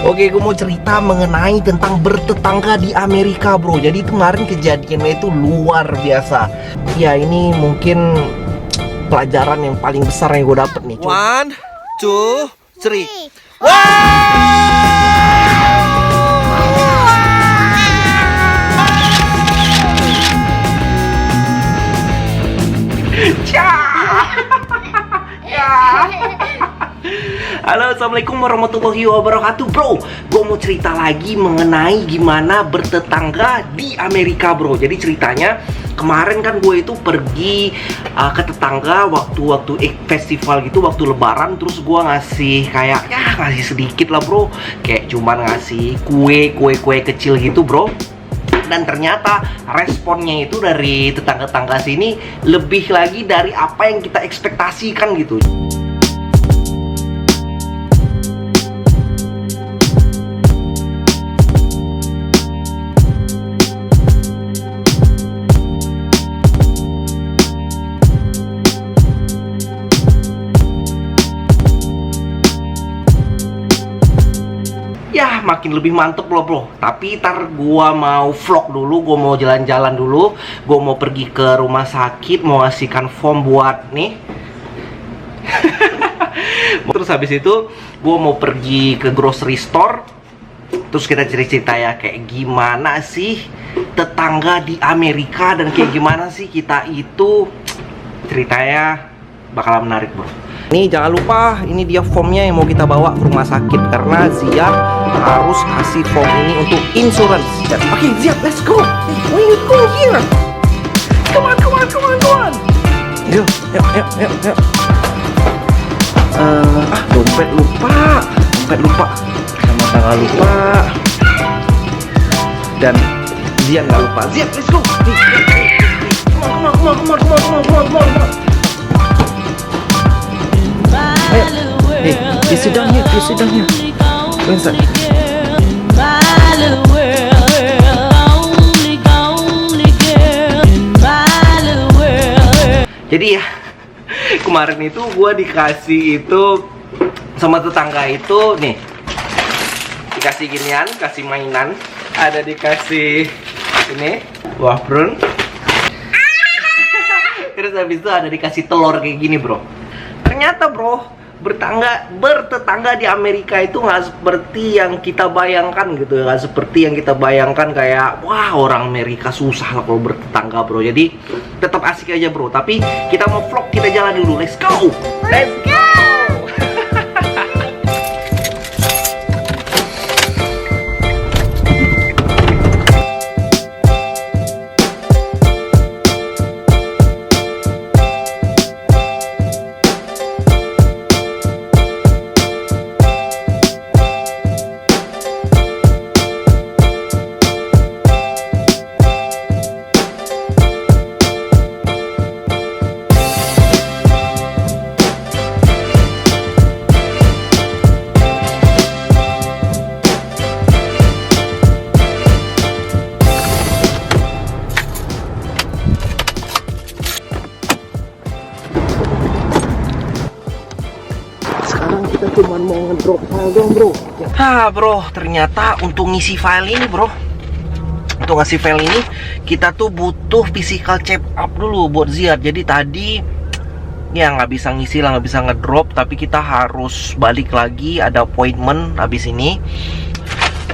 Oke, gue mau cerita mengenai tentang bertetangga di Amerika, bro. Jadi kemarin kejadiannya itu luar biasa. Ya, ini mungkin pelajaran yang paling besar yang gue dapet nih. One, two, three. Halo, assalamualaikum warahmatullahi wabarakatuh, bro. Gue mau cerita lagi mengenai gimana bertetangga di Amerika, bro. Jadi ceritanya kemarin kan gue itu pergi ke tetangga waktu festival gitu, waktu lebaran. Terus gue ngasih kayak ngasih sedikit lah, bro. Kayak cuman ngasih kue kecil gitu, bro. Dan ternyata responnya itu dari tetangga-tetangga sini lebih lagi dari apa yang kita ekspektasikan gitu. Ya, makin lebih mantep loh, bro. Tapi ntar gua mau vlog dulu, gua mau jalan-jalan dulu. Gua mau pergi ke rumah sakit, mau ngasihkan form buat nih. Terus habis itu gua mau pergi ke grocery store. Terus kita cerita ya, kayak gimana sih tetangga di Amerika dan kayak gimana sih kita itu. Ceritanya bakal menarik, bro. Nih jangan lupa, ini dia formnya yang mau kita bawa ke rumah sakit karena Ziad harus kasih form ini untuk insurance. Oke, Ziad, let's go. Where you go here? Come on. Yuk. Dompet lupa. Sama tanggal lupa. Dan Ziad nggak lupa. Ziad, let's go. Come on. Hey, you sit down here. Go inside. Jadi ya, kemarin itu gue dikasih itu sama tetangga itu nih, dikasih ginian, kasih mainan, ada dikasih ini buah prune. Terus habis itu ada dikasih telur kayak gini, bro. Ternyata, bro, bertetangga di Amerika itu nggak seperti yang kita bayangkan gitu, nggak seperti yang kita bayangkan kayak wah orang Amerika susah lah kalau bertetangga, bro. Jadi tetap asik aja, bro. Tapi kita mau vlog, kita jalan dulu. Let's go. Kita cuma mau ngedrop file dong, bro. Bro, ternyata untuk ngisi file ini, bro, untuk ngasih file ini kita tuh butuh physical check up dulu buat Ziad. Jadi tadi ya nggak bisa ngisi lah, nggak bisa ngedrop, tapi kita harus balik lagi, ada appointment habis ini.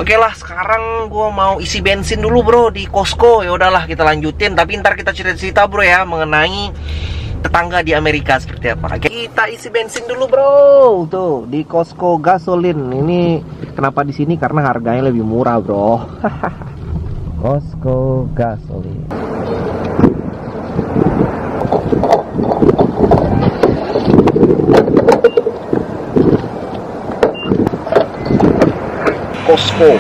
Oke lah, sekarang gue mau isi bensin dulu, bro, di Costco. Ya udahlah, kita lanjutin. Tapi ntar kita cerita-cerita, bro, ya mengenai tetangga di Amerika seperti apa. Kita isi bensin dulu, bro. Tuh di Costco gasolin. Ini kenapa di sini? Karena harganya lebih murah, bro. Costco gasolin. Costco.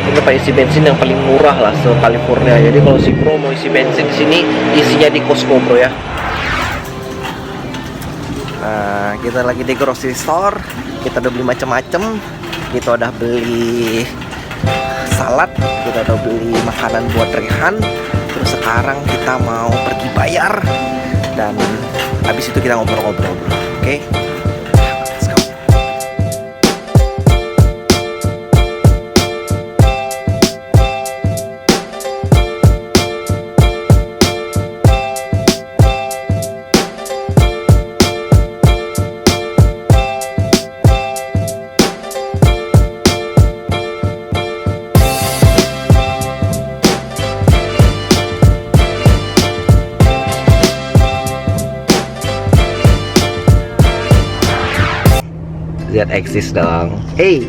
Ini tempat isi bensin yang paling murah lah se-California. Jadi kalau si bro mau isi bensin di sini, isinya di Costco, bro, ya. Nah, kita lagi di grocery store. Kita udah beli macam-macam. Kita udah beli salad, kita udah beli makanan buat Rehan. Terus sekarang kita mau pergi bayar. Dan habis itu kita ngobrol-ngobrol, bro. Oke? Let's go. That exists dong. Hey.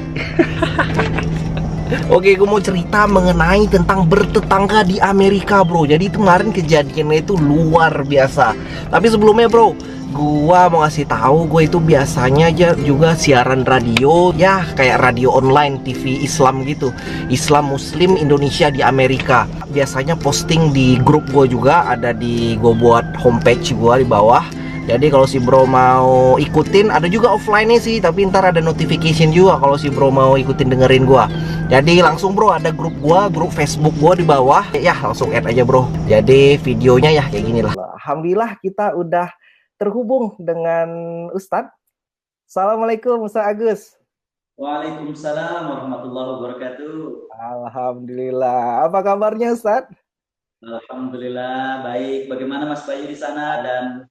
Oke, gue mau cerita mengenai tentang bertetangga di Amerika, bro. Jadi itu kemarin kejadiannya itu luar biasa. Tapi sebelumnya, bro, gua mau ngasih tahu, gue itu biasanya aja juga siaran radio, ya kayak radio online, TV Islam gitu, Islam Muslim Indonesia di Amerika. Biasanya posting di grup gue juga, ada di gue buat homepage gue di bawah. Jadi kalau si bro mau ikutin, ada juga offline-nya sih, tapi ntar ada notification juga kalau si bro mau ikutin dengerin gua. Jadi langsung bro, ada grup gua, grup Facebook gua di bawah. Ya langsung add aja bro. Jadi videonya ya kayak gini lah. Alhamdulillah kita udah terhubung dengan Ustadz. Assalamualaikum Ustadz Agus. Waalaikumsalam warahmatullahi wabarakatuh. Alhamdulillah. Apa kabarnya Ustadz? Alhamdulillah baik. Bagaimana Mas Bayu di sana dan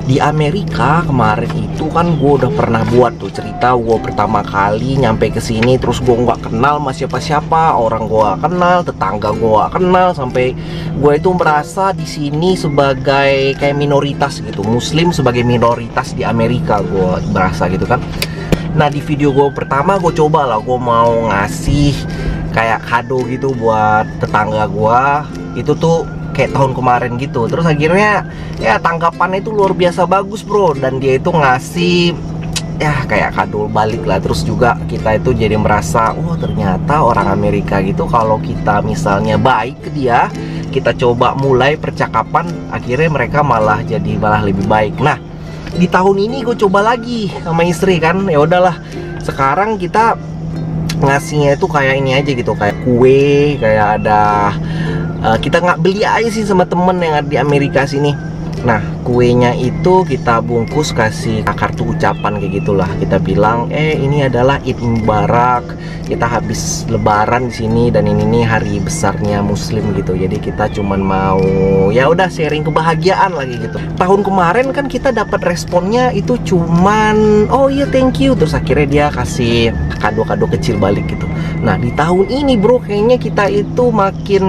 di Amerika kemarin itu kan gue udah pernah buat tuh cerita gue pertama kali nyampe ke sini, terus gue nggak kenal sama siapa-siapa, orang gue gak kenal, tetangga gue gak kenal, sampai gue itu merasa di sini sebagai kayak minoritas gitu, Muslim sebagai minoritas di Amerika, gue merasa gitu kan. Nah di video gue pertama gue coba lah, gue mau ngasih kayak kado gitu buat tetangga gue, itu tuh kayak tahun kemarin gitu. Terus akhirnya ya tanggapannya itu luar biasa bagus bro, dan dia itu ngasih ya kayak kado balik lah. Terus juga kita itu jadi merasa, oh ternyata orang Amerika gitu kalau kita misalnya baik ke dia, kita coba mulai percakapan, akhirnya mereka malah lebih baik. Nah di tahun ini gue coba lagi sama istri kan, ya udahlah sekarang kita ngasihnya itu kayak ini aja gitu, kayak kue, kayak ada kita nggak beli aja sih sama temen yang ada di Amerika sini. Nah kuenya itu kita bungkus kasih kartu ucapan kayak gitulah. Kita bilang ini adalah Id Mubarak, kita habis Lebaran di sini dan ini nih hari besarnya Muslim gitu. Jadi kita cuman mau ya udah sharing kebahagiaan lagi gitu. Tahun kemarin kan kita dapat responnya itu cuman oh iya thank you, terus akhirnya dia kasih kado-kado kecil balik gitu. Nah di tahun ini bro kayaknya kita itu makin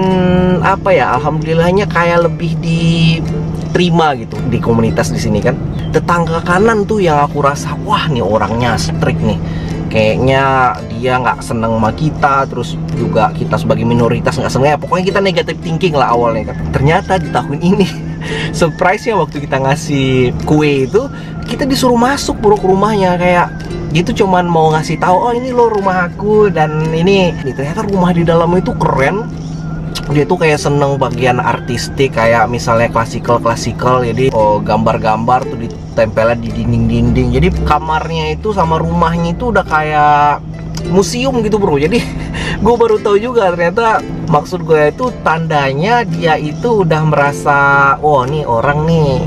apa ya, alhamdulillahnya kayak lebih diterima gitu di komunitas di sini kan. Tetangga kanan tuh yang aku rasa wah nih orangnya strict nih, kayaknya dia nggak seneng sama kita, terus juga kita sebagai minoritas nggak seneng ya, pokoknya kita negative thinking lah awalnya kan. Ternyata di tahun ini surprise-nya waktu kita ngasih kue itu, kita disuruh masuk bro ke rumahnya, kayak gitu cuman mau ngasih tahu oh ini lo rumah aku dan ini ternyata rumah di dalam itu keren. Dia tuh kayak seneng bagian artistik, kayak misalnya klasikal, jadi gambar-gambar tuh ditempelnya di dinding-dinding. Jadi kamarnya itu sama rumahnya itu udah kayak museum gitu bro. Jadi gue baru tahu juga ternyata maksud gue itu tandanya dia itu udah merasa oh nih orang nih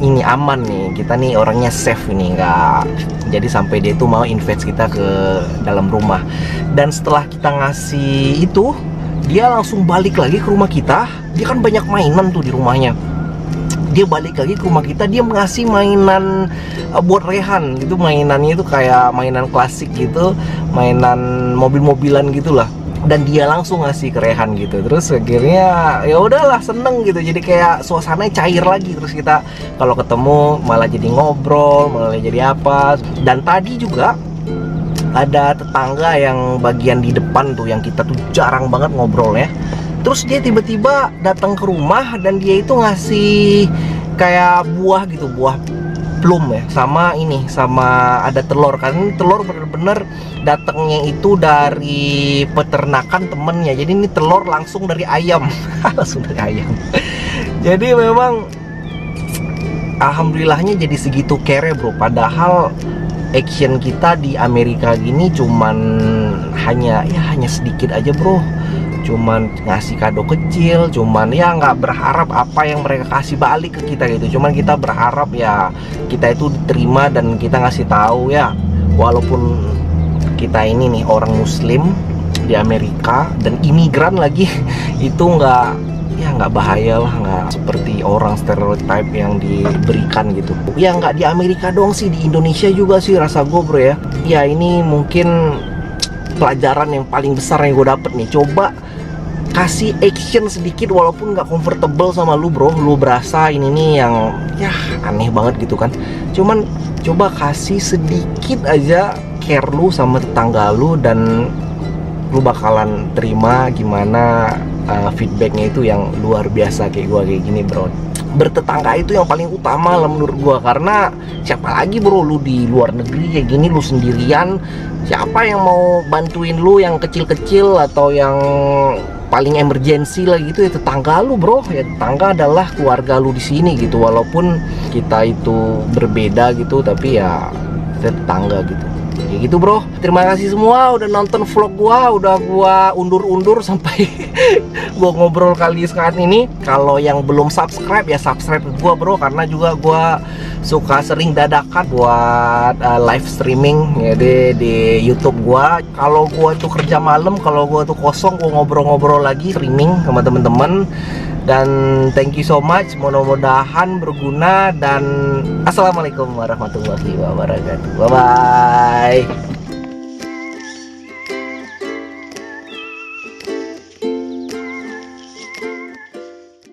ini aman nih, kita nih orangnya safe ini, enggak. Jadi sampai dia tuh mau invite kita ke dalam rumah. Dan setelah kita ngasih itu, dia langsung balik lagi ke rumah kita. Dia kan banyak mainan tuh di rumahnya. Dia balik lagi ke rumah kita, dia ngasih mainan buat Rehan gitu. Mainannya itu kayak mainan klasik gitu, mainan mobil-mobilan gitulah. Dan dia langsung ngasih ke Rehan gitu. Terus akhirnya ya udahlah seneng gitu. Jadi kayak suasananya cair lagi. Terus kita kalau ketemu malah jadi ngobrol, malah jadi apa. Dan tadi juga ada tetangga yang bagian di depan tuh yang kita tuh jarang banget ngobrol ya. Terus dia tiba-tiba datang ke rumah dan dia itu ngasih kayak buah gitu, buah plum ya, sama ini, sama ada telur. Kan telur bener-bener datangnya itu dari peternakan temennya. Jadi ini telur langsung dari ayam. Langsung dari ayam. Jadi memang alhamdulillahnya jadi segitu care bro. Padahal action kita di Amerika gini cuman hanya sedikit aja bro, cuman ngasih kado kecil, cuman ya nggak berharap apa yang mereka kasih balik ke kita gitu. Cuman kita berharap ya kita itu diterima dan kita ngasih tahu ya walaupun kita ini nih orang Muslim di Amerika dan imigran lagi itu nggak bahaya lah, nggak seperti orang stereotype yang diberikan gitu. Ya nggak di Amerika doang sih, di Indonesia juga sih rasa gue bro ya. Ya ini mungkin pelajaran yang paling besar yang gue dapet nih. Coba kasih action sedikit walaupun nggak comfortable sama lu bro. Lu berasa ini nih yang ya aneh banget gitu kan. Cuman coba kasih sedikit aja care lu sama tetangga lu, dan lu bakalan terima gimana feedbacknya itu yang luar biasa kayak gua kayak gini bro. Bertetangga itu yang paling utama lah menurut gua, karena siapa lagi bro, lu di luar negeri kayak gini lu sendirian, siapa yang mau bantuin lu yang kecil-kecil atau yang paling emergency lah gitu ya? Tetangga lu bro. Ya tetangga adalah keluarga lu di sini gitu, walaupun kita itu berbeda gitu tapi ya kita tetangga gitu. Kayak gitu bro. Terima kasih semua udah nonton vlog gua, udah gua undur-undur sampai gua ngobrol kali saat ini. Kalau yang belum subscribe ya subscribe ke gua bro, karena juga gua suka sering dadakan buat live streaming ya di YouTube gua. Kalau gua tuh kerja malam, kalau gua tuh kosong, gua ngobrol-ngobrol lagi streaming sama temen-temen. Dan thank you so much, mudah-mudahan berguna, dan assalamualaikum warahmatullahi wabarakatuh. Bye bye.